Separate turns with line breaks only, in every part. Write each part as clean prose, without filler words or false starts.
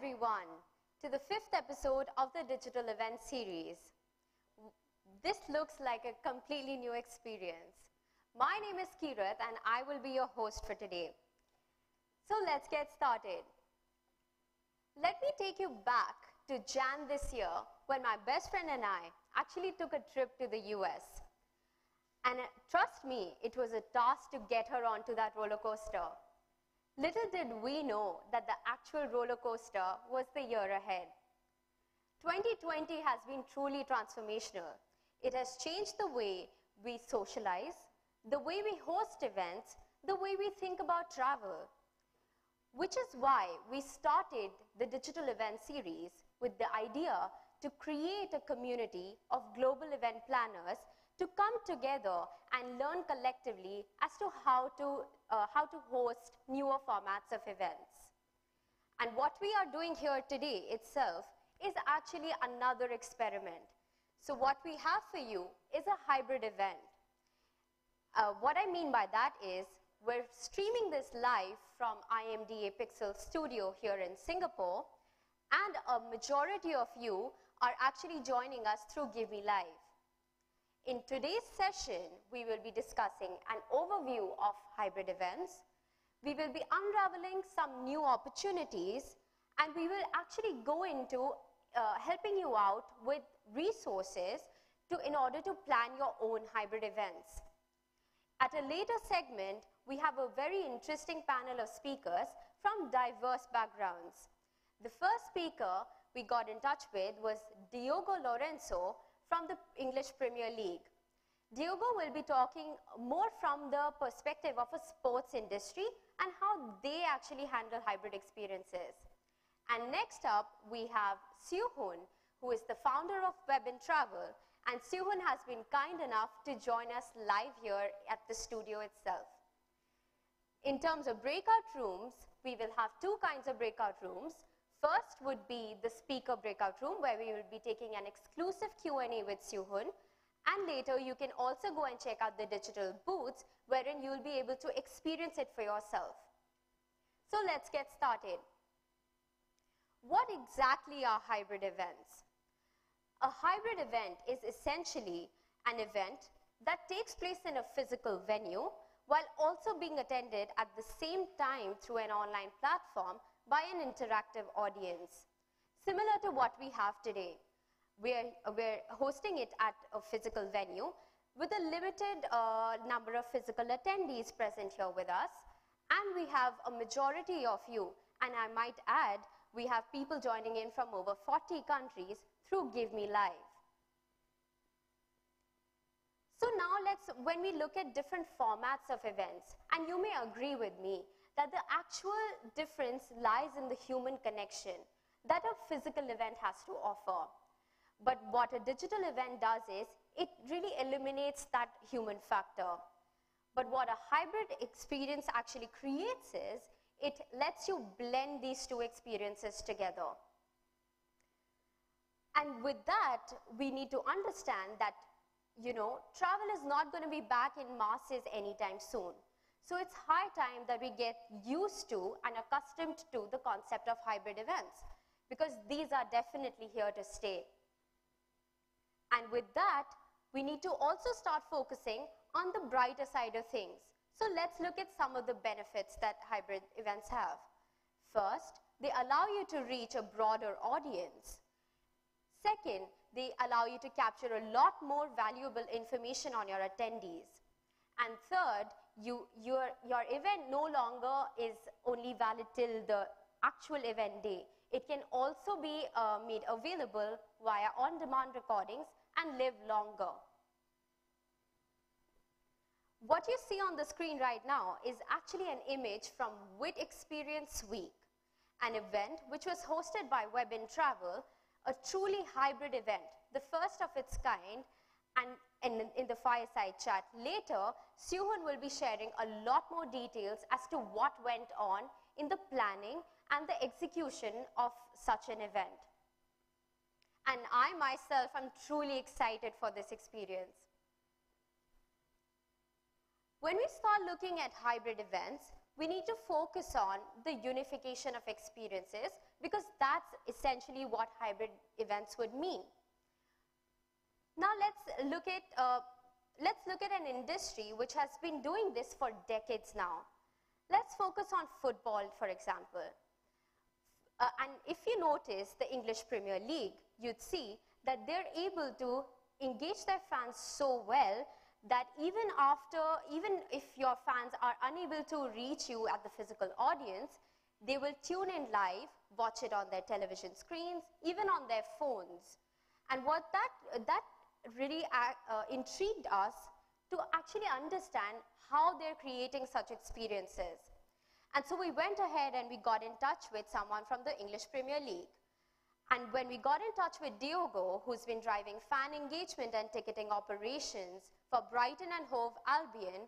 everyone to the 5th episode of the digital event series. This looks like a completely new experience. My name is Keerat and I will be your host for today. So let's get started. Let me take you back to Jan this year when my best friend and I actually took a trip to the US. And trust me, it was a task to get her onto that roller coaster. Little did we know that the actual roller coaster was the year ahead. 2020 has been truly transformational. It has changed the way we socialize, the way we host events, the way we think about travel. Which is why we started the digital event series with the idea to create a community of global event planners to come together and learn collectively as to how to host newer formats of events. And what we are doing here today itself is actually another experiment. So what we have for you is a hybrid event. What I mean by that is we're streaming this live from IMDA Pixel Studio here in Singapore, and a majority of you are actually joining us through Gevme Live. In today's session, we will be discussing an overview of hybrid events. We will be unraveling some new opportunities, and we will actually go into helping you out with resources in order to plan your own hybrid events. At a later segment, we have a very interesting panel of speakers from diverse backgrounds. The first speaker we got in touch with was Diogo Lourenço from the English Premier League. Diogo will be talking more from the perspective of a sports industry and how they actually handle hybrid experiences. And next up, we have Siew, who is the founder of Web and Travel, and Siew has been kind enough to join us live here at the studio itself. In terms of breakout rooms, we will have two kinds of breakout rooms. First would be the speaker breakout room, where we will be taking an exclusive Q&A with Siew, and later you can also go and check out the digital booths, wherein you will be able to experience it for yourself. So let's get started. What exactly are hybrid events? A hybrid event is essentially an event that takes place in a physical venue while also being attended at the same time through an online platform by an interactive audience. Similar to what we have today. We're hosting it at a physical venue with a limited number of physical attendees present here with us, and we have a majority of you, and I might add, we have people joining in from over 40 countries through Gevme Live. So now when we look at different formats of events, and you may agree with me that the actual difference lies in the human connection that a physical event has to offer. But what a digital event does is, it really eliminates that human factor. But what a hybrid experience actually creates is, it lets you blend these two experiences together. And with that, we need to understand that, travel is not going to be back in masses anytime soon. So it's high time that we get used to and accustomed to the concept of hybrid events, because these are definitely here to stay. And with that, we need to also start focusing on the brighter side of things. So let's look at some of the benefits that hybrid events have. First, they allow you to reach a broader audience. Second, they allow you to capture a lot more valuable information on your attendees. And third, your event no longer is only valid till the actual event day. It can also be made available via on-demand recordings and live longer. What you see on the screen right now is actually an image from WIT Experience Week, an event which was hosted by Web and Travel, a truly hybrid event, the first of its kind. And in the fireside chat later, Siew will be sharing a lot more details as to what went on in the planning and the execution of such an event. And I myself am truly excited for this experience. When we start looking at hybrid events, we need to focus on the unification of experiences, because that's essentially what hybrid events would mean. Now let's look at an industry which has been doing this for decades now. Let's focus on football, for example. And if you notice the English Premier League, you'd see that they're able to engage their fans so well that even if your fans are unable to reach you at the physical audience, they will tune in live, watch it on their television screens, even on their phones. And what that really intrigued us to actually understand how they're creating such experiences. And so we went ahead and we got in touch with someone from the English Premier League. And when we got in touch with Diogo, who's been driving fan engagement and ticketing operations for Brighton and Hove Albion,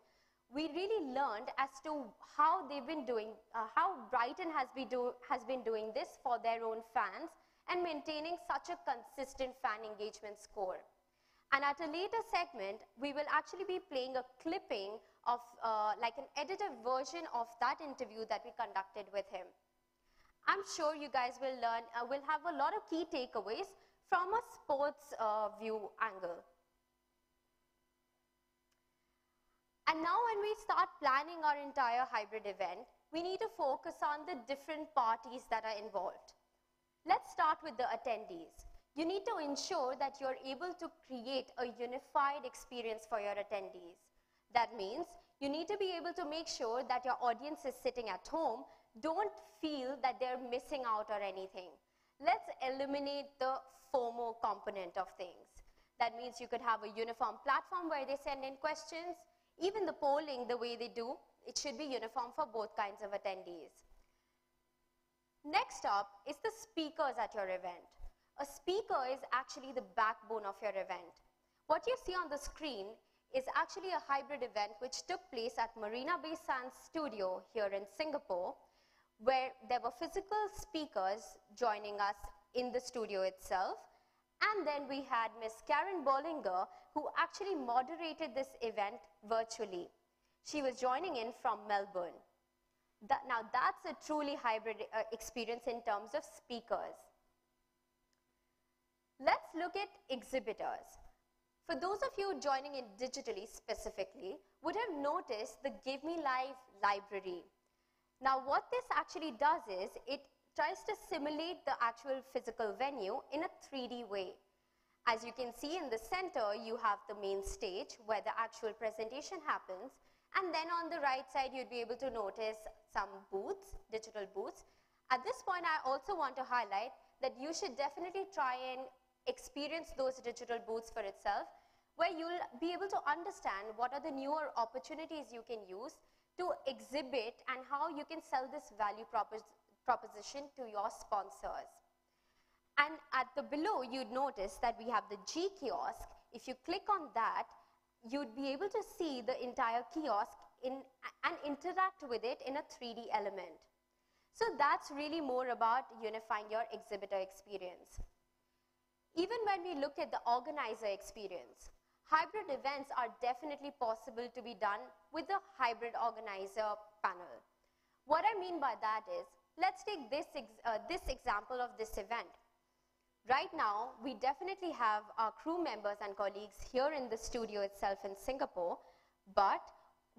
we really learned as to how they've been doing, how Brighton has been doing this for their own fans and maintaining such a consistent fan engagement score. And at a later segment, we will actually be playing a clipping of like an edited version of that interview that we conducted with him. I'm sure you guys will learn, will have a lot of key takeaways from a sports view angle. And now when we start planning our entire hybrid event, we need to focus on the different parties that are involved. Let's start with the attendees. You need to ensure that you're able to create a unified experience for your attendees. That means you need to be able to make sure that your audience is sitting at home don't feel that they're missing out or anything. Let's eliminate the FOMO component of things. That means you could have a uniform platform where they send in questions. Even the polling, the way they do, it should be uniform for both kinds of attendees. Next up is the speakers at your event. A speaker is actually the backbone of your event. What you see on the screen is actually a hybrid event which took place at Marina Bay Sands studio here in Singapore, where there were physical speakers joining us in the studio itself. And then we had Miss Karen Bollinger, who actually moderated this event virtually. She was joining in from Melbourne. Now that's a truly hybrid experience in terms of speakers. Let's look at exhibitors. For those of you joining in digitally specifically, would have noticed the Gevme Live library. Now what this actually does is, it tries to simulate the actual physical venue in a 3D way. As you can see in the center, you have the main stage where the actual presentation happens, and then on the right side you'd be able to notice some booths, digital booths. At this point I also want to highlight that you should definitely try and experience those digital booths for itself, where you'll be able to understand what are the newer opportunities you can use to exhibit and how you can sell this value proposition to your sponsors. And at the below, you'd notice that we have the G kiosk. If you click on that, you'd be able to see the entire kiosk and interact with it in a 3D element. So that's really more about unifying your exhibitor experience. Even when we look at the organizer experience, hybrid events are definitely possible to be done with the hybrid organizer panel. What I mean by that is, let's take this example of this event. Right now, we definitely have our crew members and colleagues here in the studio itself in Singapore, but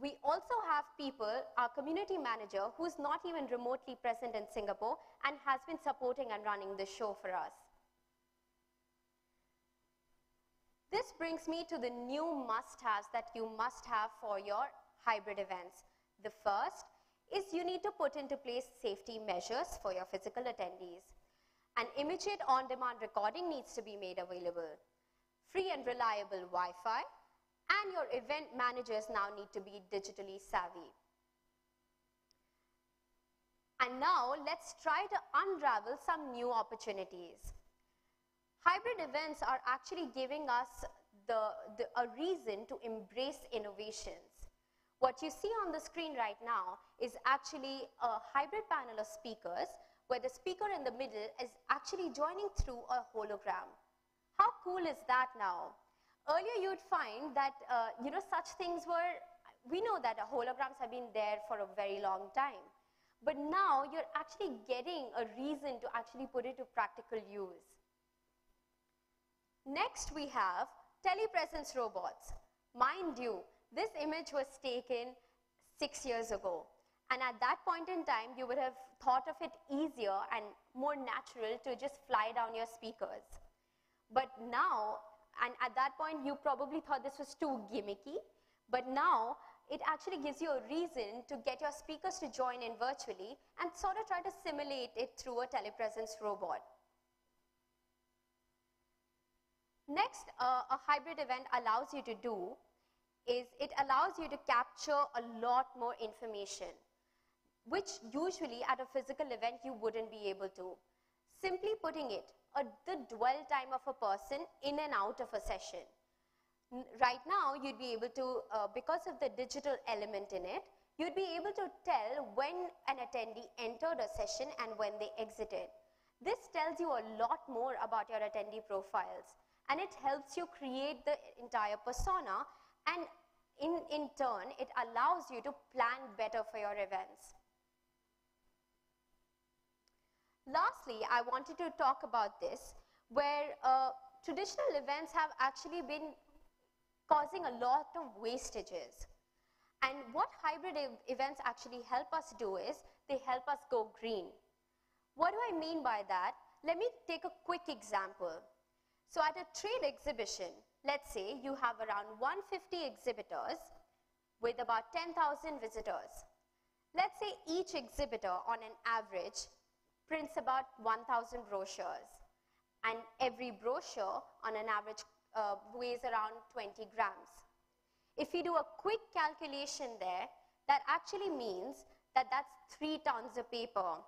we also have people, our community manager, who's not even remotely present in Singapore and has been supporting and running the show for us. This brings me to the new must-haves that you must have for your hybrid events. The first is you need to put into place safety measures for your physical attendees. An immediate on-demand recording needs to be made available. Free and reliable Wi-Fi, and your event managers now need to be digitally savvy. And now let's try to unravel some new opportunities. Hybrid events are actually giving us a reason to embrace innovations. What you see on the screen right now is actually a hybrid panel of speakers where the speaker in the middle is actually joining through a hologram. How cool is that now? Earlier you'd find that such things were, we know that holograms have been there for a very long time. but now you're actually getting a reason to actually put it to practical use. Next we have telepresence robots. Mind you, this image was taken 6 years ago. And at that point in time, you would have thought of it easier and more natural to just fly down your speakers. But now, and at that point, you probably thought this was too gimmicky, but now it actually gives you a reason to get your speakers to join in virtually and sort of try to simulate it through a telepresence robot. Next, a hybrid event allows you to do is it allows you to capture a lot more information, which usually at a physical event you wouldn't be able to. Simply putting it, the dwell time of a person in and out of a session. Right now, you'd be able to, because of the digital element in it, you'd be able to tell when an attendee entered a session and when they exited. This tells you a lot more about your attendee profiles, and it helps you create the entire persona, and in turn, it allows you to plan better for your events. Lastly, I wanted to talk about this, where traditional events have actually been causing a lot of wastages. And what hybrid events actually help us do is, they help us go green. What do I mean by that? Let me take a quick example. So at a trade exhibition, let's say you have around 150 exhibitors with about 10,000 visitors. Let's say each exhibitor on an average prints about 1,000 brochures, and every brochure on an average weighs around 20 grams. If we do a quick calculation there, that actually means that that's 3 tons of paper.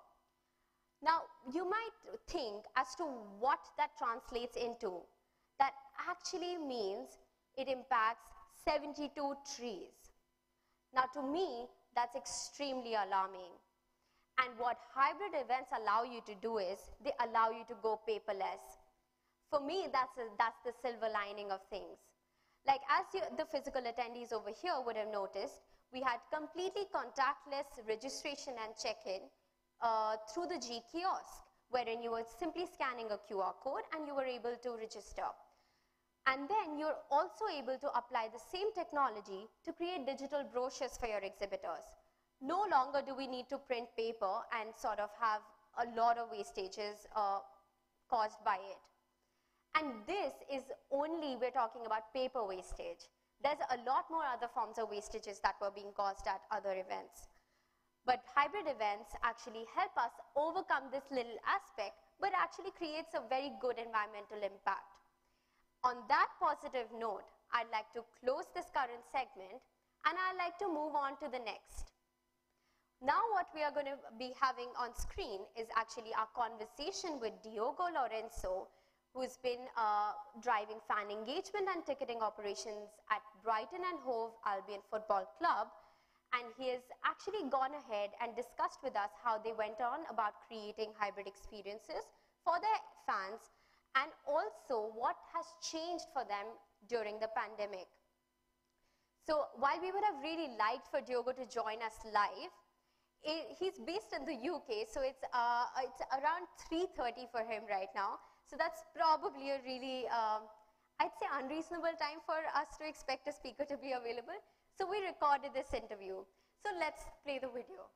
Now, you might think as to what that translates into. That actually means it impacts 72 trees. Now, to me, that's extremely alarming. And what hybrid events allow you to do is, they allow you to go paperless. For me, that's the silver lining of things. Like as the physical attendees over here would have noticed, we had completely contactless registration and check-in through the G kiosk, wherein you were simply scanning a QR code and you were able to register. And then you're also able to apply the same technology to create digital brochures for your exhibitors. No longer do we need to print paper and sort of have a lot of wastages caused by it. And this is only, we're talking about paper wastage. There's a lot more other forms of wastages that were being caused at other events. But hybrid events actually help us overcome this little aspect, but actually creates a very good environmental impact. On that positive note, I'd like to close this current segment, and I'd like to move on to the next. Now what we are going to be having on screen is actually our conversation with Diogo Lourenço, who's been driving fan engagement and ticketing operations at Brighton and Hove Albion Football Club. And he has actually gone ahead and discussed with us how they went on about creating hybrid experiences for their fans, and also what has changed for them during the pandemic. So while we would have really liked for Diogo to join us live, he's based in the UK, so it's around 3:30 for him right now. So that's probably a really, I'd say, unreasonable time for us to expect a speaker to be available. So we recorded this interview. So let's play the video.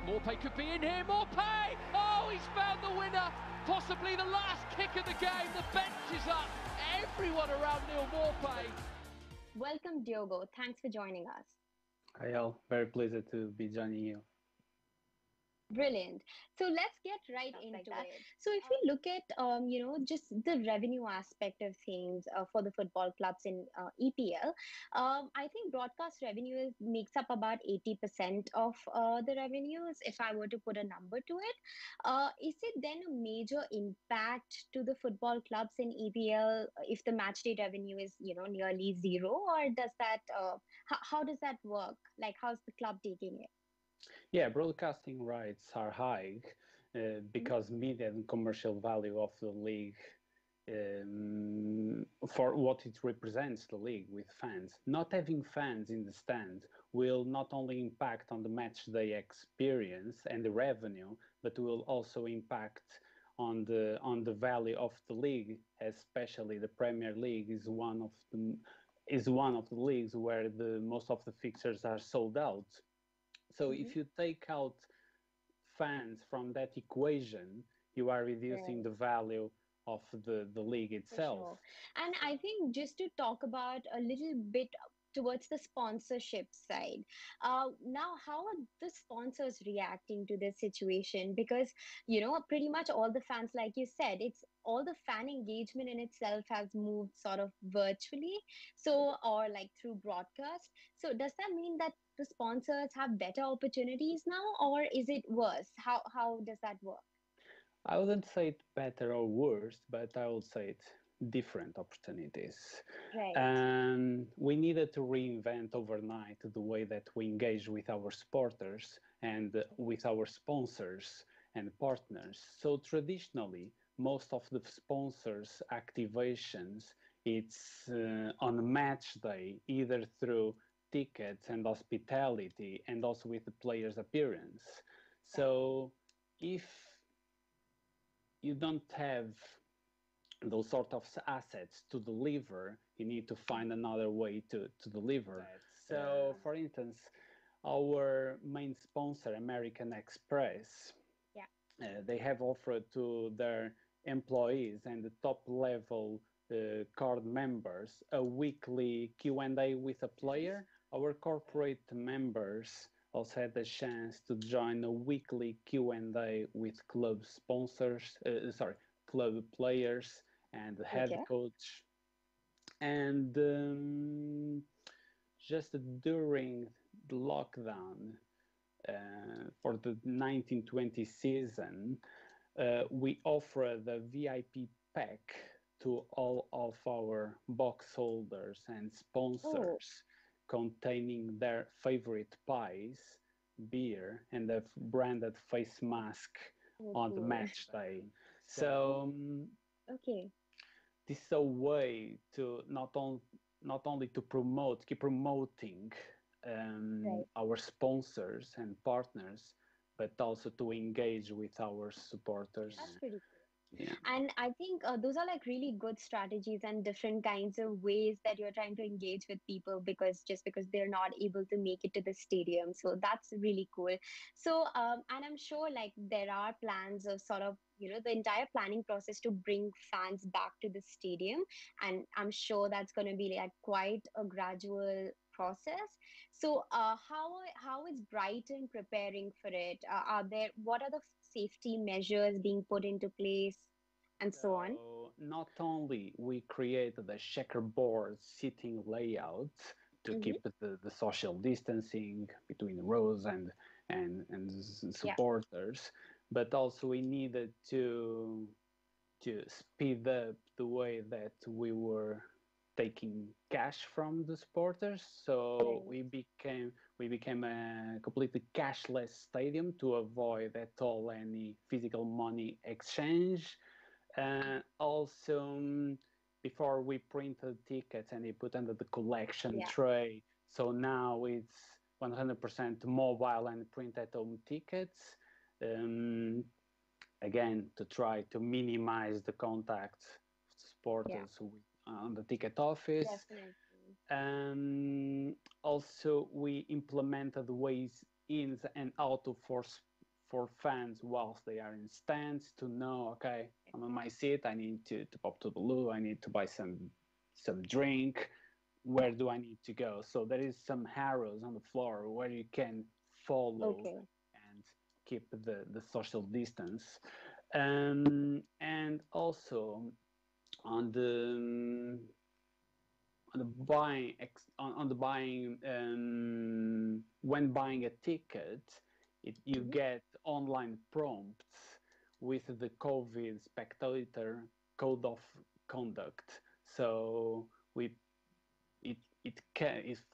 Morpay could be in here, Morpay! Oh, he's found the winner! Possibly the last kick of the game, the bench is up, everyone around Neil Morpay.
Welcome, Diogo. Thanks for joining us.
Hi all, very pleased to be joining you.
Brilliant. So let's get right into it. So if we look at, just the revenue aspect of things for the football clubs in EPL, I think broadcast revenue makes up about 80% of the revenues, if I were to put a number to it. Is it then a major impact to the football clubs in EPL if the match day revenue is, nearly zero, or does that, how does that work? Like, how's the club taking it?
Yeah, broadcasting rights are high because media and commercial value of the league for what it represents the league with fans. Not having fans in the stand will not only impact on the match day experience and the revenue, but will also impact on the value of the league, especially the Premier League is one of the leagues where the most of the fixtures are sold out. So if you take out fans from that equation, you are reducing the value of the league itself.
Sure. And I think just to talk about a little bit towards the sponsorship side, now how are the sponsors reacting to this situation? Because, pretty much all the fans, like you said, it's all the fan engagement in itself has moved sort of virtually, so, or like through broadcast. So does that mean that the sponsors have better opportunities now, or is it worse? How does that work?
I wouldn't say it better or worse, but I would say it different opportunities.
Right.
We needed to reinvent overnight the way that we engage with our supporters and with our sponsors and partners. So traditionally, most of the sponsors' activations, it's on match day, either through tickets and hospitality and also with the player's appearance. So if you don't have those sort of assets to deliver, you need to find another way to deliver. So, for instance, our main sponsor, American Express, they have offered to their employees and the top level card members a weekly Q&A with a player. Our corporate members also had the chance to join a weekly Q&A with club sponsors, club players and the head coach. And just during the lockdown for the 1920 season, we offered a VIP pack to all of our box holders and sponsors, containing their favorite pies, beer, and a branded face mask on the match day. So this is a way to not only to keep promoting our sponsors and partners, but also to engage with our supporters.
That's pretty cool. Yeah. And I think those are like really good strategies and different kinds of ways that you're trying to engage with people because they're not able to make it to the stadium. So that's really cool. So, and I'm sure like there are plans of sort of, the entire planning process to bring fans back to the stadium. And I'm sure that's going to be like quite a gradual process. So how is Brighton preparing for it? What are the safety measures being put into place and so on?
Not only we created a checkerboard seating layout to keep the social distancing between rows and supporters, but also we needed to speed up the way that we were taking cash from the supporters. So we became a completely cashless stadium to avoid at all any physical money exchange. Also, before we printed tickets and they put under the collection tray. So now it's 100% mobile and print at home tickets. Again, to try to minimize the contact of supporters on the ticket office. Also, we implemented ways ins and out for fans whilst they are in stands to know, okay, I'm on my seat, I need to pop to the loo, I need to buy some drink. where do I need to go? So there is some arrows on the floor where you can follow
Okay.
and keep the social distance. And also on the buying when buying a ticket, you
Mm-hmm.
get online prompts with the COVID spectator code of conduct. So we it it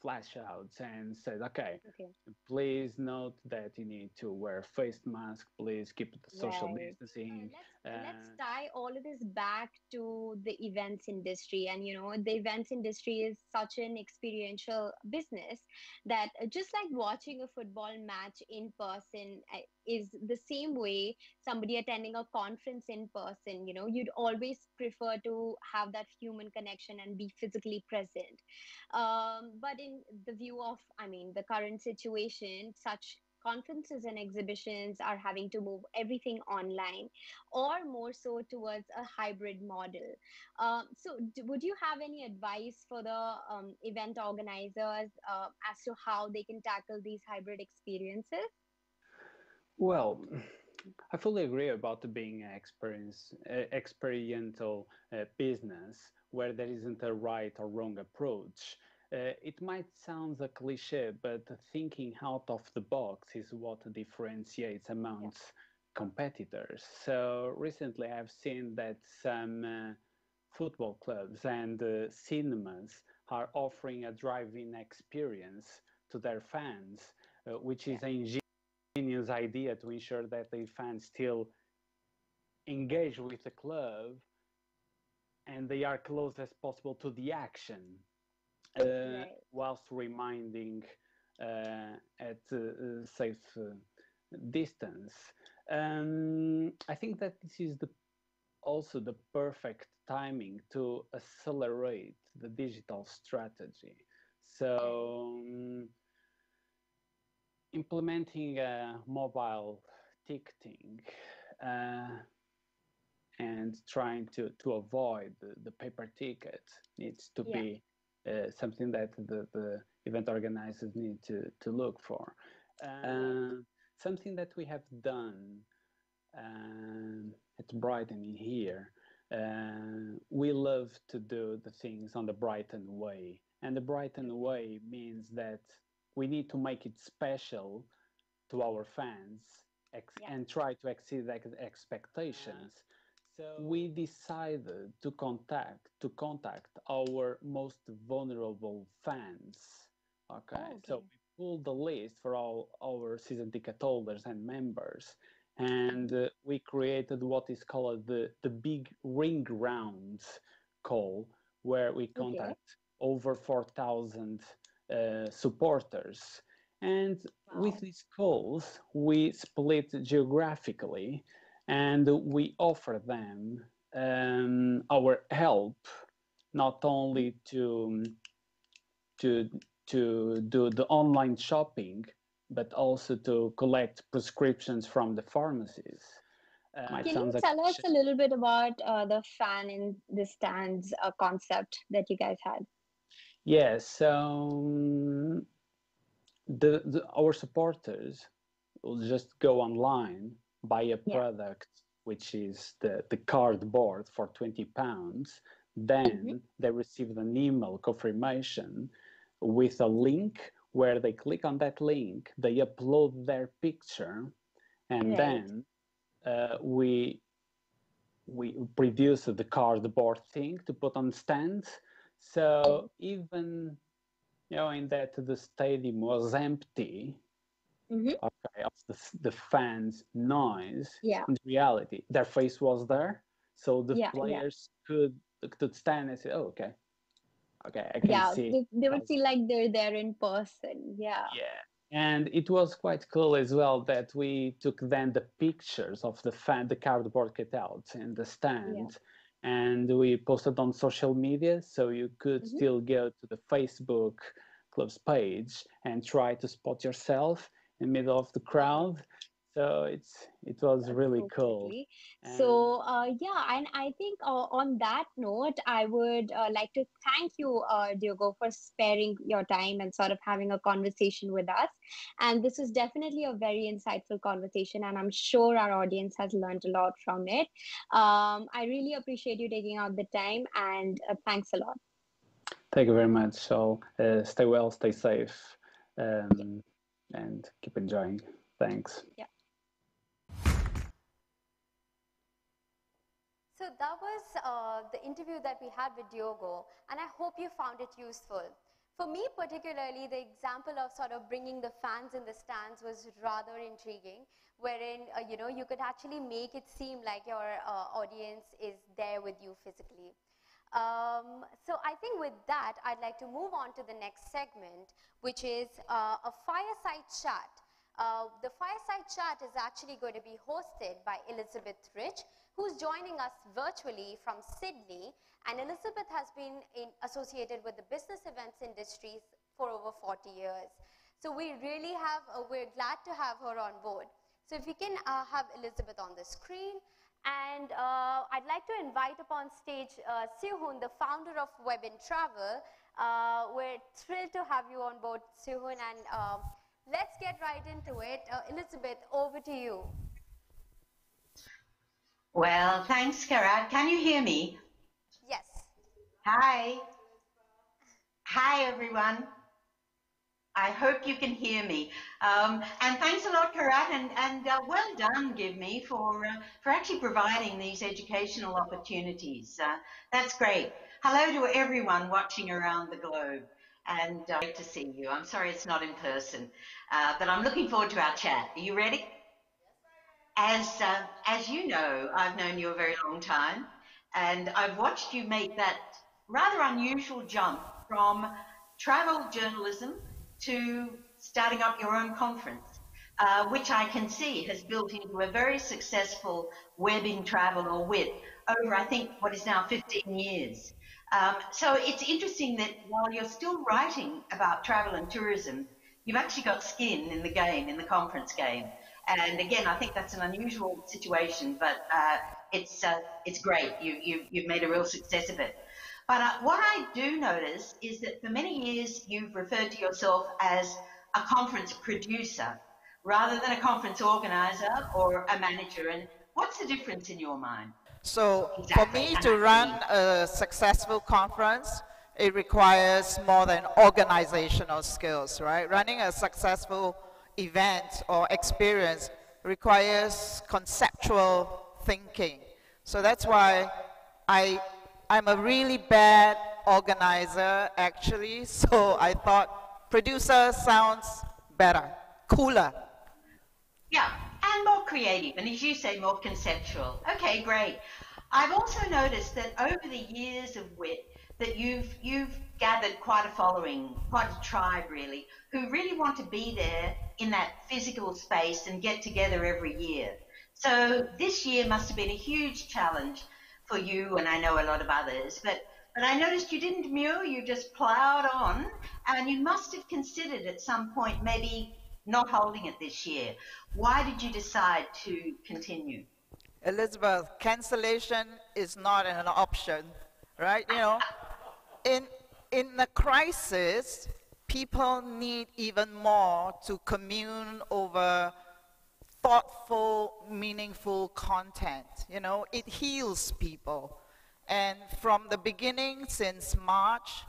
flash out and says, okay,
Okay.
please note that you need to wear face mask, please keep the social
Right.
distancing.
Let's tie all of this back to the events industry. And the events industry is such an experiential business that just like watching a football match in person is the same way somebody attending a conference in person. You'd always prefer to have that human connection and be physically present. But in the view of, I mean, the current situation, such conferences and exhibitions are having to move everything online, or more so towards a hybrid model. So, would you have any advice for the event organizers as to how they can tackle these hybrid experiences?
Well, I fully agree about being an experiential business where there isn't a right or wrong approach. It might sound a cliche, but thinking out of the box is what differentiates
Yeah.
amongst competitors. So recently, I've seen that some football clubs and cinemas are offering a drive-in experience to their fans, which
Yeah.
is an ingenious idea to ensure that the fans still engage with the club and they are close as possible to the action,
Right.
whilst reminding at safe distance. I think that this is also the perfect timing to accelerate the digital strategy.
Right.
So, implementing mobile ticketing uh, and trying to avoid the paper ticket needs to
Yeah.
be something that the event organizers need to look for.
Right.
Uh, Something that we have done at Brighton here, we love to do the things on the Brighton way. And the Brighton
Okay.
way means that we need to make it special to our fans
Yeah.
and try to exceed expectations. So we decided to contact our most vulnerable fans. Okay,
Oh,
so
okay.
we pulled the list for all our season ticket holders and members, and
Mm-hmm.
we created what is called the big ring rounds call, where we
Okay.
contact over 4,000 supporters. And with
Wow.
these calls, we split geographically and we offer them our help, not
Mhm.
only to to do the online shopping, but also to collect prescriptions from the pharmacies. Might
Can you
sound like
tell us a little bit about the fan in the stands concept that you guys had?
yes. So our supporters will just go online, buy a
Yeah.
product, which is the cardboard for £20.
Mm-hmm.
Then they receive an email confirmation with a link where they click on that link, they upload their picture, and
Right.
then we produce the cardboard thing to put on stands. So
Right.
even in that the stadium was empty,
Mm-hmm.
okay, of the fans' noise,
Yeah.
in reality, their face was there, so the
Yeah. Yeah.
players could stand and say, "Oh, okay, okay, I can
Yeah.
see."
They would
Because
feel like they're there in person. Yeah.
yeah, and it was quite cool as well that we took then the pictures of the cardboard cutouts in the
Yeah.
stand, and we posted on social media, so you could
Mm-hmm.
still go to the Facebook club's page and try to spot yourself in the middle of the
Okay.
crowd. So it was really cool.
Totally.
And
So, yeah, and I think on that note, I would like to thank you, Diogo, for sparing your time and sort of having a conversation with us. And this is definitely a very insightful conversation, and I'm sure our audience has learned a lot from it. I really appreciate you taking out the time, and thanks a lot.
thank you very much. So stay well, stay safe, and keep enjoying. Thanks.
Yeah.
So that was the interview that we had with Diogo, and I hope you found it useful. For me particularly, the example of sort of bringing the fans in the stands was rather intriguing, wherein you could actually make it seem like your audience is there with you physically. So I think with that, I'd like to move on to the next segment, which is a fireside chat. The fireside chat is actually going to be hosted by Elizabeth Rich, who's joining us virtually from Sydney. And Elizabeth has been associated with the business events industries for over 40 years. So we're glad to have her on board. So if we can have Elizabeth on the screen. And I'd like to invite upon stage Hoon, the founder of Web and Travel. We're thrilled to have you on board, Hoon, and let's get right into it. Elizabeth, over to you.
Well, thanks, Keerat. Can you hear me?
Yes.
Hi. Hi, everyone. I hope you can hear me. And thanks a lot, Keerat, and well done, Gevme, for actually providing these educational opportunities. That's great. Hello to everyone watching around the globe, and great to see you. I'm sorry it's not in person, but I'm looking forward to our chat. Are you ready? As you know, I've known you a very long time, and I've watched you make that rather unusual jump from travel journalism to starting up your own conference, which I can see has built into a very successful web in travel, or WIT, over I think what is now 15 years. So it's interesting that while you're still writing about travel and tourism, you've actually got skin in the game, in the conference game. And again, I think that's an unusual situation, but it's great. You've made a real success of it. But what I do notice is that for many years, you've referred to yourself as a conference producer rather than a conference organizer or a manager. And what's the difference in your mind?
So
Exactly.
for me to run a successful conference, it requires more than organizational skills, right? Running a successful event or experience requires conceptual thinking. So that's why I'm a really bad organizer, actually. So I thought producer sounds better, cooler.
Yeah, and more creative, and as you say, more conceptual. Okay, great. I've also noticed that over the years of WIT, that you've gathered quite a following, quite a tribe really, who really want to be there in that physical space and get together every year. So this year must have been a huge challenge for you, and I know a lot of others, but I noticed you didn't mew, you just plowed on, and you must have considered at some point maybe not holding it this year. Why did you decide to continue?
Elizabeth, cancellation is not an option, right? You know, in the crisis, people need even more to commune over thoughtful, meaningful content. You know, it heals people. And from the beginning, since March,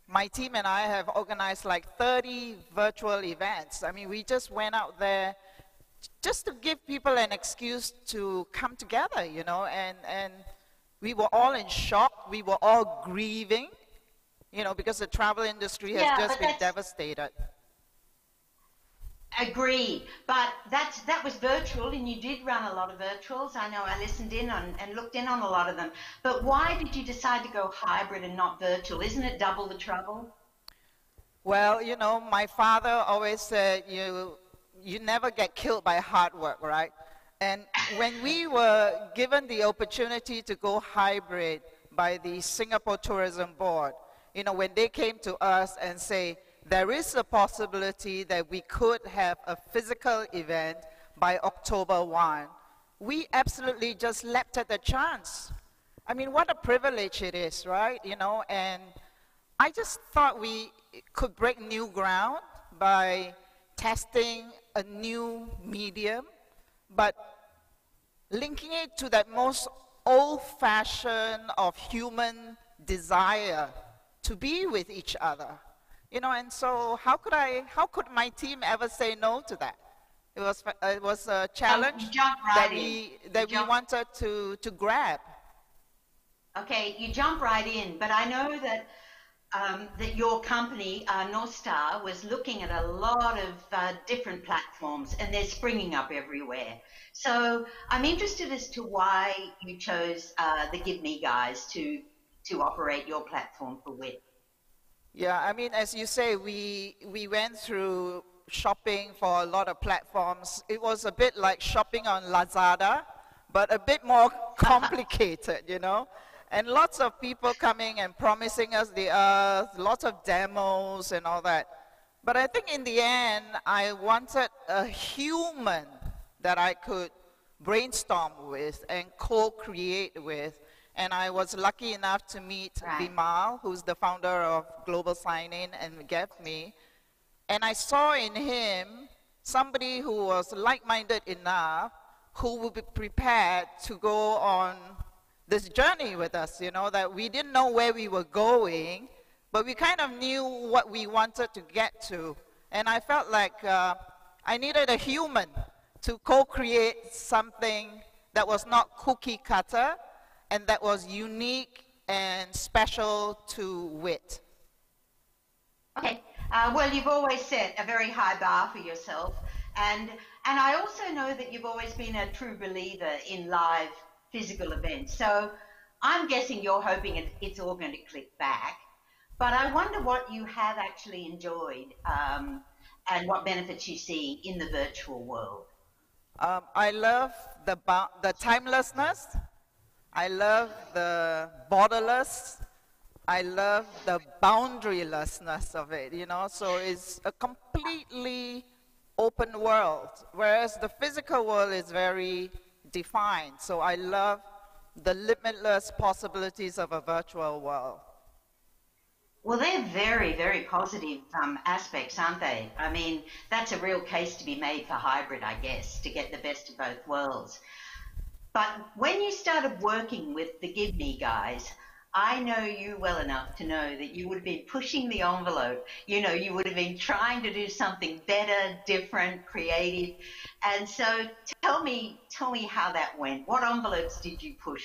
my team and I have organized like 30 virtual events. I mean, we just went out there just to give people an excuse to come together, you know, and we were all in shock. We were all grieving, you know, because the travel industry has just been devastated.
Agree, but that was virtual, and you did run a lot of virtuals. I know I listened in on and looked in on a lot of them. But why did you decide to go hybrid and not virtual? Isn't it double the trouble?
Well, you know, my father always said you never get killed by hard work, right? And when we were given the opportunity to go hybrid by the Singapore Tourism Board, you know, when they came to us and say, there is a possibility that we could have a physical event, by October 1, we absolutely just leapt at the chance. I mean, what a privilege it is, right? You know, and I just thought we could break new ground by testing a new medium, but linking it to that most old-fashioned of human desire to be with each other. You know, and so how could my team ever say no to that? It was a challenge that we wanted to grab.
Okay, you jump right in, but I know that that your company, North Star, was looking at a lot of different platforms, and they're springing up everywhere. So I'm interested as to why you chose the Gevme guys to operate your platform for WIT.
Yeah, I mean, as you say, we went through shopping for a lot of platforms. It was a bit like shopping on Lazada, but a bit more complicated, you know. And lots of people coming and promising us the earth, lots of demos and all that. But I think in the end, I wanted a human that I could brainstorm with and co-create with. And I was lucky enough to meet Vimal, who's the founder of Global Sign-In and Gevme. And I saw in him somebody who was like-minded enough, who would be prepared to go on this journey with us, you know, that we didn't know where we were going, but we kind of knew what we wanted to get to. And I felt like I needed a human to co-create something that was not cookie cutter and that was unique and special to WIT.
Okay, well, you've always set a very high bar for yourself, and I also know that you've always been a true believer in live physical events. So I'm guessing you're hoping it's all going to click back. But I wonder what you have actually enjoyed and what benefits you see in the virtual world.
I love the timelessness. I love the borderless. I love the boundarylessness of it, you know. So it's a completely open world, whereas the physical world is very defined. So I love the limitless possibilities of a virtual world.
Well, they're very, very positive aspects, aren't they? I mean, that's a real case to be made for hybrid, I guess, to get the best of both worlds. But when you started working with the Gevme guys, I know you well enough to know that you would have been pushing the envelope. You know, you would have been trying to do something better, different, creative. And so tell me how that went. What envelopes did you push?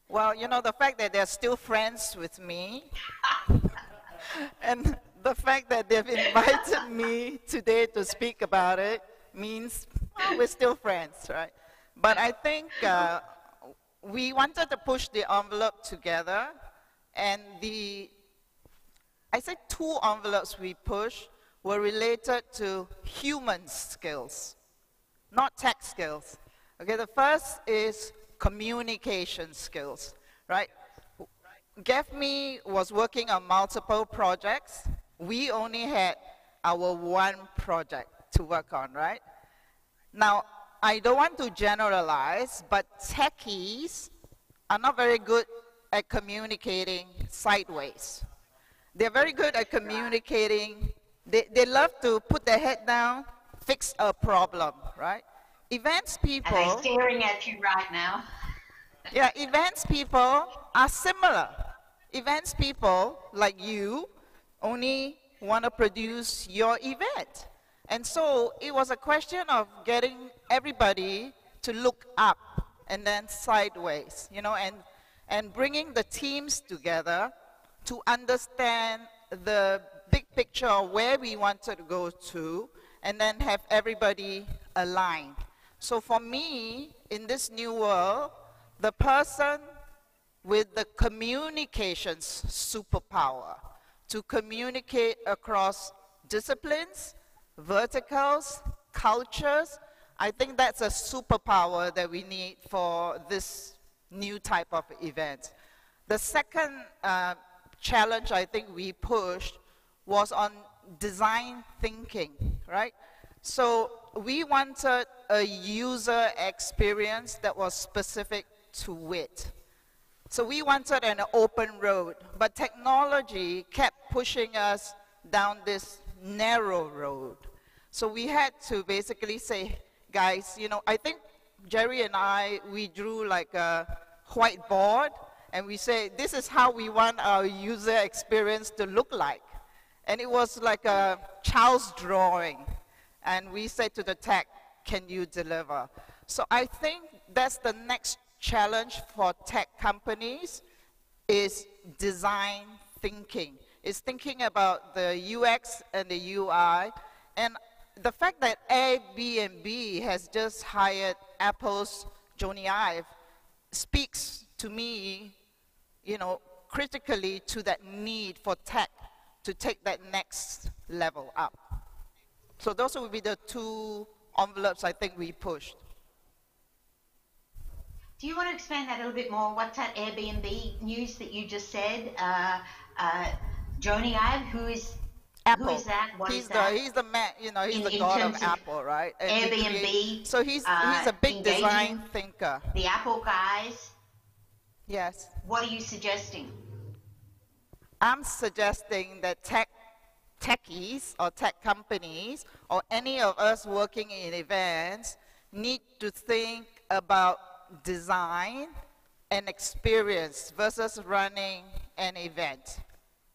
Well, you know, the fact that they're still friends with me and the fact that they've invited me today to speak about it means, well, we're still friends, right? But I think we wanted to push the envelope together, and I say 2 envelopes we pushed were related to human skills, not tech skills. Okay, the first is communication skills, right? Gevme was working on multiple projects. We only had our one project to work on, right? Now, I don't want to generalize, but techies are not very good at communicating sideways. They're very good at communicating. They love to put their head down, fix a problem, right? Events people...
And they're staring at you right now.
Yeah, events people are similar. Events people, like you, only want to produce your event. And so it was a question of getting everybody to look up and then sideways, you know, and bringing the teams together to understand the big picture of where we wanted to go to, and then have everybody aligned. So for me, in this new world, the person with the communications superpower to communicate across disciplines, verticals, cultures, I think that's a superpower that we need for this new type of event. The second challenge I think we pushed was on design thinking, right? So we wanted a user experience that was specific to it. So we wanted an open road, but technology kept pushing us down this narrow road. So we had to basically say, guys, you know, I think Jerry and I, we drew like a whiteboard, and we say, this is how we want our user experience to look like. And it was like a child's drawing. And we said to the tech, can you deliver? So I think that's the next challenge for tech companies, is design thinking. It's thinking about the UX and the UI. And the fact that Airbnb has just hired Apple's Jony Ive speaks to me, you know, critically to that need for tech to take that next level up. So those would be the two envelopes I think we pushed.
Do you want to expand that a little bit more? What's that Airbnb news that you just said? Jony Ive, who is
Apple.
Who is that? What is that?
He's the man, you know, he's the
in
god of
terms
Apple, right? And
Airbnb.
So he's a big design
engaging
thinker.
The Apple guys.
Yes.
What are you suggesting?
I'm suggesting that techies or tech companies or any of us working in events need to think about design and experience versus running an event.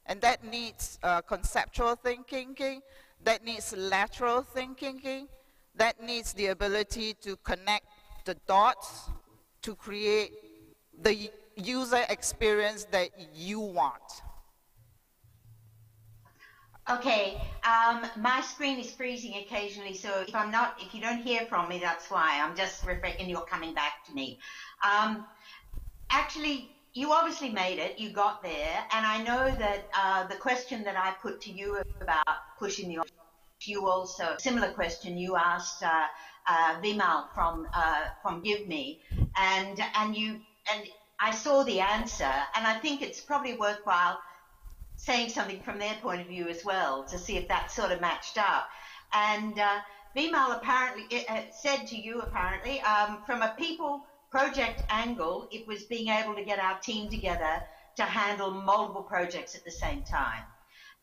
And that needs conceptual thinking, that needs lateral thinking, that needs the ability to connect the dots to create the user experience that you want.
Okay, my screen is freezing occasionally, so if you don't hear from me, that's why. I'm just reflecting you're coming back to me. Actually, you obviously made it, you got there, and I know that the question that I put to you about pushing the you also, similar question you asked Vimal from Gevme, and I saw the answer, and I think it's probably worthwhile saying something from their point of view as well to see if that sort of matched up. And Vimal apparently said to you, apparently, from a people project angle, it was being able to get our team together to handle multiple projects at the same time.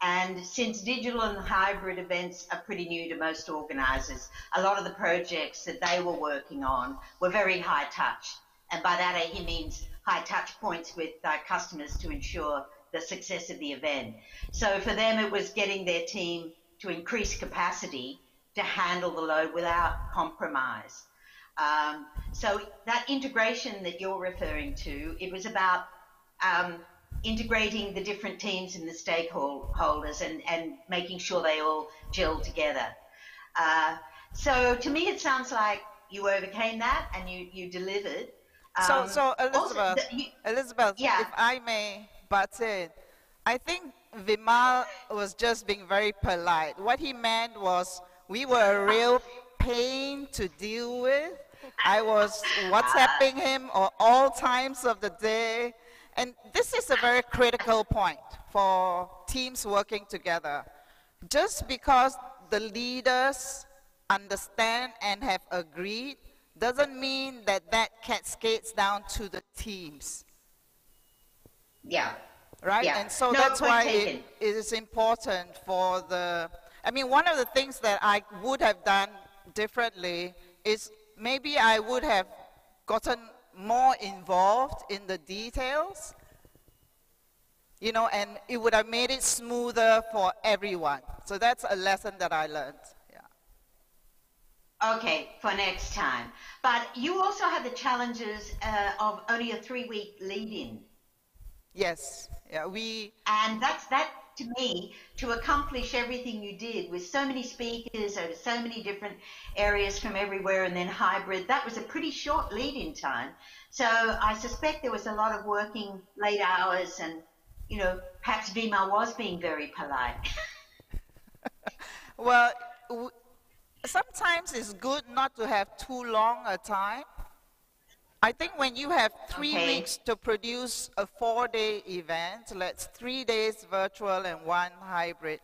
And since digital and hybrid events are pretty new to most organisers, a lot of the projects that they were working on were very high touch. And by that he means high touch points with customers to ensure the success of the event. So for them, it was getting their team to increase capacity to handle the load without compromise. So that integration that you're referring to, it was about integrating the different teams and the stakeholders and making sure they all gel together. So to me, it sounds like you overcame that and you delivered.
So Elizabeth,
also,
Elizabeth,
yeah.
if I may butt in, I think Vimal was just being very polite. What he meant was we were a real pain to deal with. I was WhatsApping him at all times of the day. And this is a very critical point for teams working together. Just because the leaders understand and have agreed doesn't mean that that cascades down to the teams.
Yeah.
Right?
Yeah.
And so
No,
that's why
taken.
it is important for the, I mean, one of the things that I would have done differently is maybe I would have gotten more involved in the details, you know, and it would have made it smoother for everyone. So that's a lesson that I learned. Yeah.
Okay, for next time. But you also had the challenges of only a 3-week lead-in.
Yes. Yeah.
And that to me, to accomplish everything you did with so many speakers over so many different areas from everywhere and then hybrid, that was a pretty short lead-in time. So I suspect there was a lot of working late hours and, you know, perhaps Vimal was being very polite.
Well, sometimes it's good not to have too long a time. I think when you have 3 weeks to produce a 4-day event, let's 3 days virtual and 1 hybrid,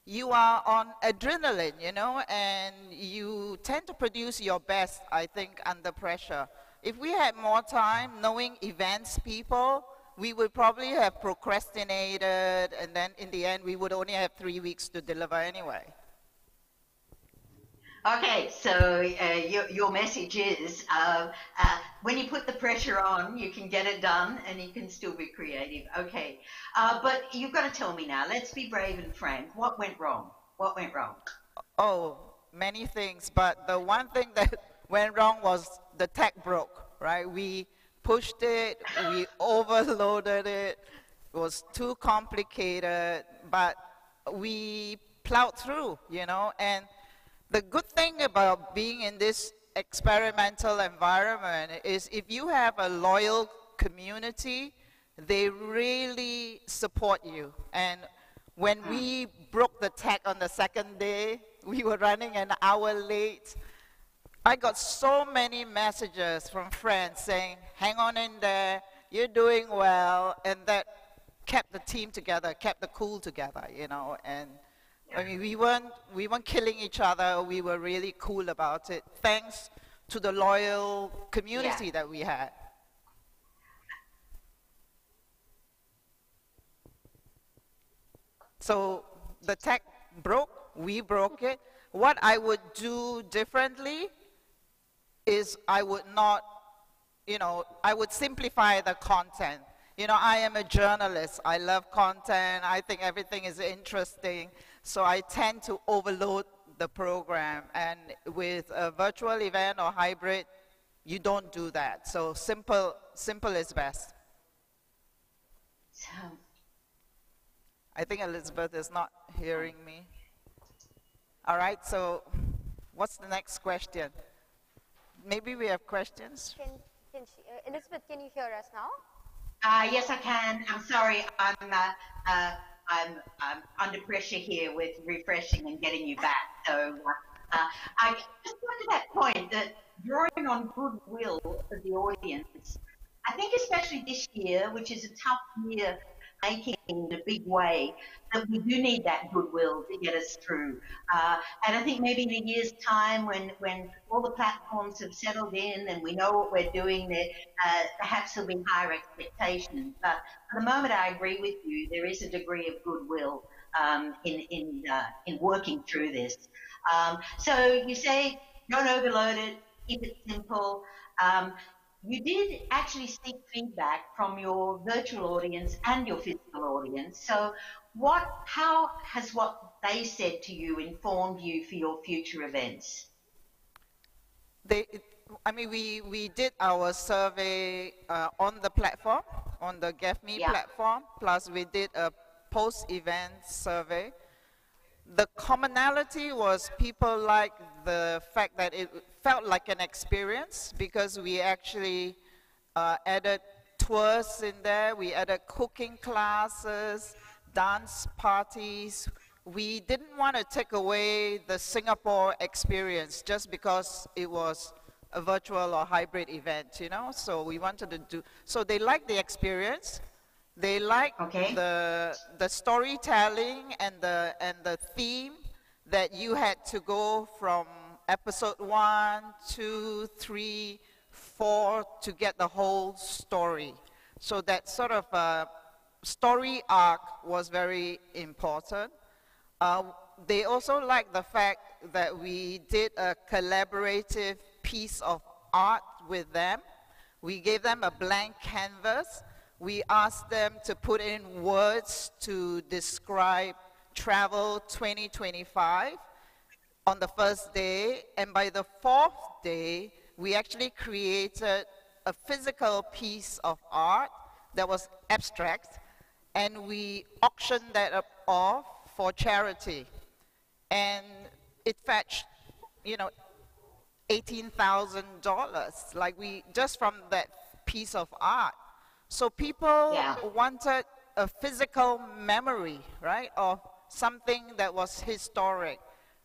you are on adrenaline, you know, and you tend to produce your best, I think, under pressure. If we had more time, knowing events people, we would probably have procrastinated, and then in the end, we would only have 3 weeks to deliver anyway.
Okay, so your message is when you put the pressure on, you can get it done and you can still be creative. Okay, but you've got to tell me now, let's be brave and frank. What went wrong? What went wrong?
Oh, many things, but the one thing that went wrong was the tech broke, right? We pushed it, we overloaded it, it was too complicated, but we plowed through, you know, and the good thing about being in this experimental environment is if you have a loyal community, they really support you. And when we broke the tech on the second day, we were running an hour late. I got so many messages from friends saying, hang on in there, you're doing well, and that kept the team together, kept the cool together, you know, and I mean, we weren't killing each other. We were really cool about it, thanks to the loyal community that we had. So the tech broke, we broke it. What I would do differently is I would not, you know, I would simplify the content. You know, I am a journalist. I love content. I think everything is interesting. So I tend to overload the program. And with a virtual event or hybrid, you don't do that. So simple is best.
So,
I think Elizabeth is not hearing me. All right, so what's the next question? Maybe we have questions.
Elizabeth, can you hear us now?
Yes, I can. I'm sorry. I'm under pressure here with refreshing and getting you back. So I just wanted that point that drawing on goodwill of the audience. I think especially this year, which is a tough year, making in a big way, that we do need that goodwill to get us through. And I think maybe in a year's time, when all the platforms have settled in and we know what we're doing, there perhaps there'll be higher expectations. But for the moment, I agree with you. There is a degree of goodwill in working through this. So you say don't overload it, keep it simple. You did actually seek feedback from your virtual audience and your physical audience. So how has what they said to you informed you for your future events?
We did our survey on the platform, on the Gevme platform, plus we did a post-event survey. The commonality was people like the fact that it felt like an experience because we actually added tours in there, we added cooking classes, dance parties. We didn't want to take away the Singapore experience just because it was a virtual or hybrid event, you know, so we wanted to do, so they liked the experience. They like the storytelling and the theme that you had to go from episode 1, 2, 3, 4 to get the whole story. So that sort of story arc was very important. They also like the fact that we did a collaborative piece of art with them. We gave them a blank canvas. We asked them to put in words to describe Travel 2025 on the first day, and by the fourth day, we actually created a physical piece of art that was abstract, and we auctioned that off for charity. And it fetched, you know, $18,000, like just from that piece of art. So people wanted a physical memory, right, of something that was historic.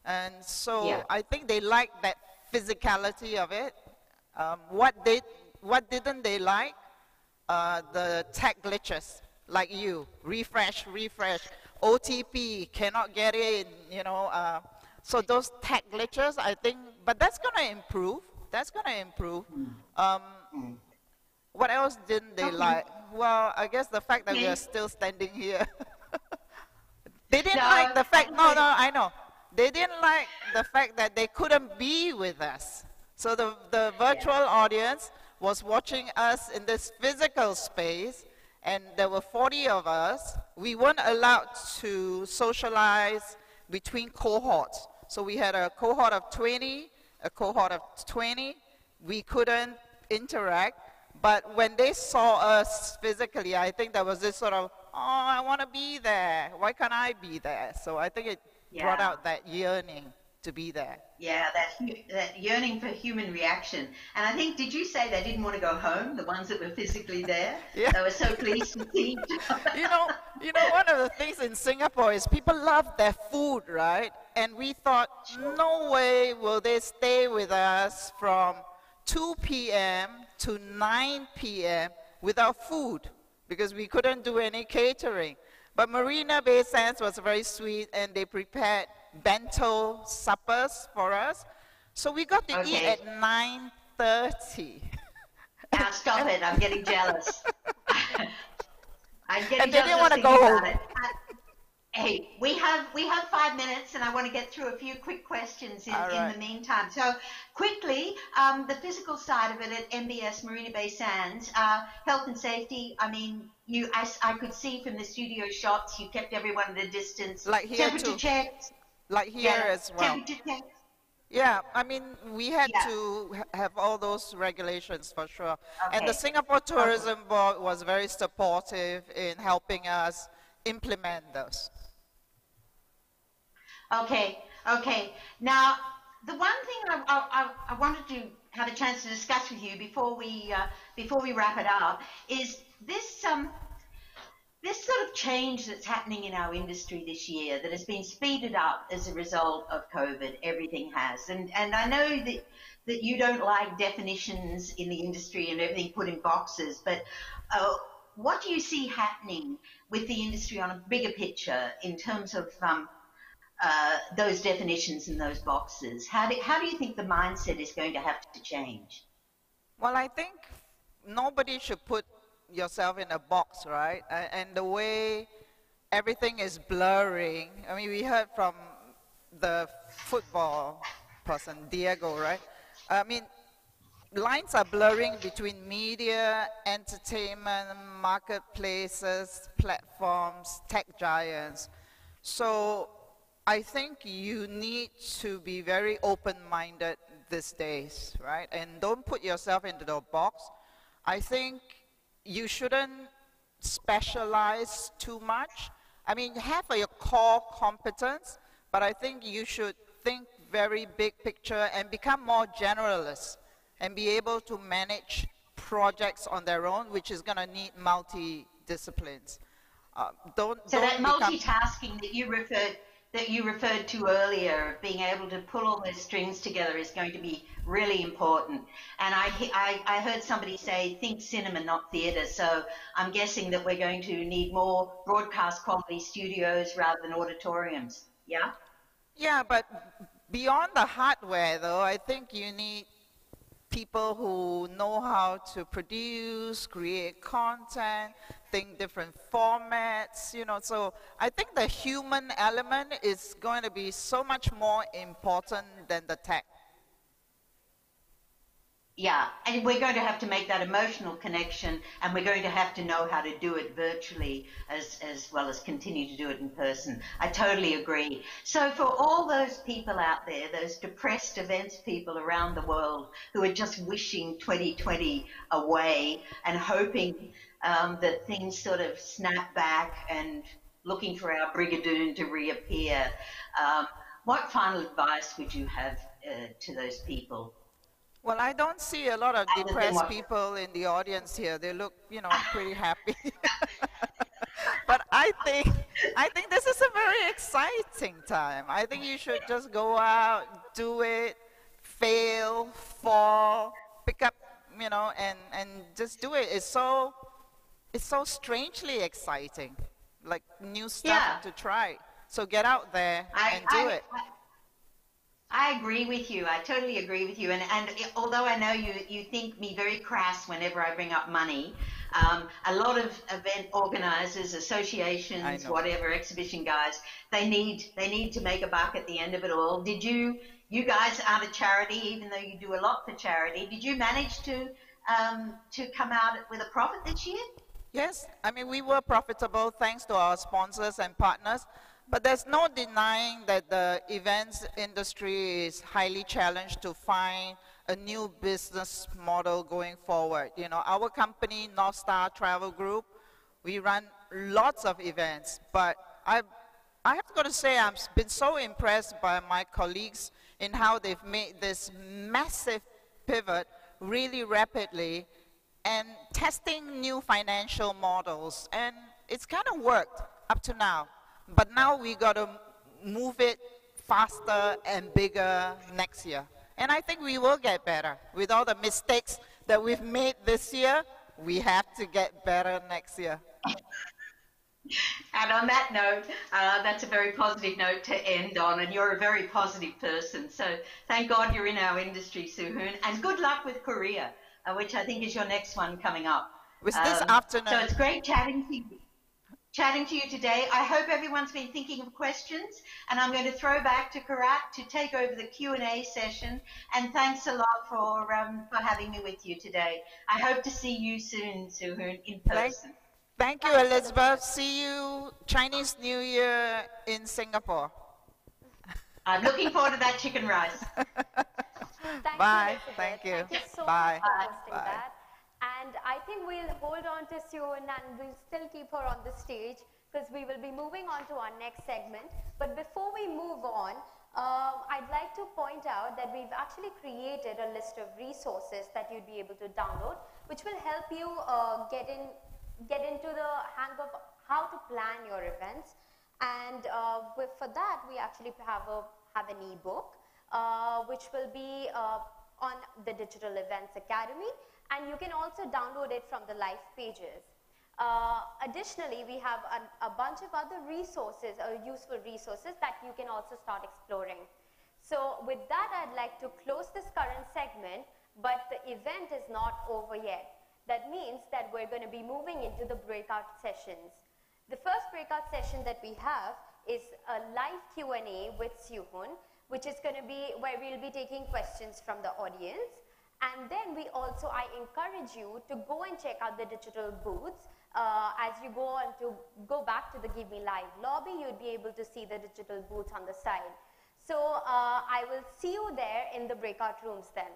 And so I think they liked that physicality of it. What didn't they like? The tech glitches, like refresh, OTP, cannot get in, you know. So those tech glitches, I think, but that's going to improve. That's going to improve. What else didn't they like? Well, I guess the fact that we are still standing here. They didn't like the fact, no, I know. They didn't like the fact that they couldn't be with us. So the virtual audience was watching us in this physical space, and there were 40 of us. We weren't allowed to socialize between cohorts. So we had a cohort of 20, a cohort of 20. We couldn't interact. But when they saw us physically, I think there was this sort of, oh, I want to be there. Why can't I be there? So I think it brought out that yearning to be there.
Yeah, that yearning for human reaction. And I think, did you say they didn't want to go home, the ones that were physically there?
Yeah.
They were so pleased to see each other.
You know, one of the things in Singapore is people love their food, right? And we thought, no way will they stay with us from 2 p.m. to 9 p.m. without food, because we couldn't do any catering. But Marina Bay Sands was very sweet, and they prepared bento suppers for us. So we got to eat at 9:30.
Now stop it, I'm getting jealous. I'm getting
and they
jealous
didn't want to
thinking
go
about
home.
it. Hey, we have 5 minutes, and I want to get through a few quick questions in the meantime. So quickly, the physical side of it at MBS Marina Bay Sands, health and safety. I mean, I could see from the studio shots, you kept everyone at a distance.
Like here
temperature
too.
checks.
Like here as well.
Temperature checks.
Yeah, I mean, we had to have all those regulations for sure. Okay. And the Singapore Tourism Board was very supportive in helping us implement those.
Okay. Now, the one thing I wanted to have a chance to discuss with you before we wrap it up is this this sort of change that's happening in our industry this year that has been speeded up as a result of COVID. Everything has, and I know that you don't like definitions in the industry and everything put in boxes, but what do you see happening with the industry on a bigger picture in terms of those definitions in those boxes? How do you think the mindset is going to have to change?
Well, I think nobody should put yourself in a box, right? And the way everything is blurring, I mean, we heard from the football person, Diogo, right? I mean, lines are blurring between media, entertainment, marketplaces, platforms, tech giants. So I think you need to be very open-minded these days, right? And don't put yourself into the box. I think you shouldn't specialize too much. I mean, have your core competence, but I think you should think very big picture and become more generalist and be able to manage projects on their own, which is going to need multi-disciplines.
So that multitasking that you referred to earlier, being able to pull all those strings together, is going to be really important. And I heard somebody say, think cinema, not theatre. So I'm guessing that we're going to need more broadcast quality studios rather than auditoriums. Yeah?
Yeah, but beyond the hardware, though, I think you need people who know how to produce, create content, think different formats, you know. So I think the human element is going to be so much more important than the tech.
Yeah, and we're going to have to make that emotional connection, and we're going to have to know how to do it virtually as well as continue to do it in person. I totally agree. So for all those people out there, those depressed events people around the world who are just wishing 2020 away and hoping that things sort of snap back and looking for our brigadoon to reappear, what final advice would you have to those people?
Well, I don't see a lot of depressed people in the audience here. They look, you know, pretty happy. But I think this is a very exciting time. I think you should just go out, do it, fail, fall, pick up, you know, and just do it. It's so strangely exciting. like new stuff to try. So get out there and do it.
I agree with you. I totally agree with you. And although I know you think me very crass whenever I bring up money, a lot of event organizers, associations, whatever, exhibition guys, they need to make a buck at the end of it all. Did you guys are a charity, even though you do a lot for charity, did you manage to come out with a profit this year?
Yes, I mean, we were profitable thanks to our sponsors and partners, but there's no denying that the events industry is highly challenged to find a new business model going forward. You know, our company, North Star Travel Group, we run lots of events, but I have got to say I've been so impressed by my colleagues in how they've made this massive pivot really rapidly and testing new financial models, and it's kind of worked up to now. But now we got to move it faster and bigger next year. And I think we will get better. With all the mistakes that we've made this year, we have to get better next year.
And on that note, that's a very positive note to end on, and you're a very positive person. So thank God you're in our industry, Hoon, and good luck with Korea, which I think is your next one coming up.
It's this afternoon.
So it's great chatting to you today. I hope everyone's been thinking of questions, and I'm going to throw back to Keerat to take over the Q&A session. And thanks a lot for having me with you today. I hope to see you soon, Hoon, in person.
Thank you, Elizabeth. See you Chinese New Year in Singapore.
I'm looking forward to that chicken rice.
Bye. Thank you.
Thank you so
Bye.
much for hosting that. And I think we'll hold on to Siew and we'll still keep her on the stage because we will be moving on to our next segment. But before we move on, I'd like to point out that we've actually created a list of resources that you'd be able to download, which will help you get into the hang of how to plan your events. And for that, we actually have an ebook, which will be on the Digital Events Academy, and you can also download it from the live pages. Additionally, we have a bunch of other resources or useful resources that you can also start exploring. So with that, I'd like to close this current segment, but the event is not over yet. That means that we're going to be moving into the breakout sessions. The first breakout session that we have is a live Q&A with Hoon, which is going to be where we'll be taking questions from the audience. And then I encourage you to go and check out the digital booths. As you go back to the Give Me Live lobby, you'll be able to see the digital booths on the side. So I will see you there in the breakout rooms then.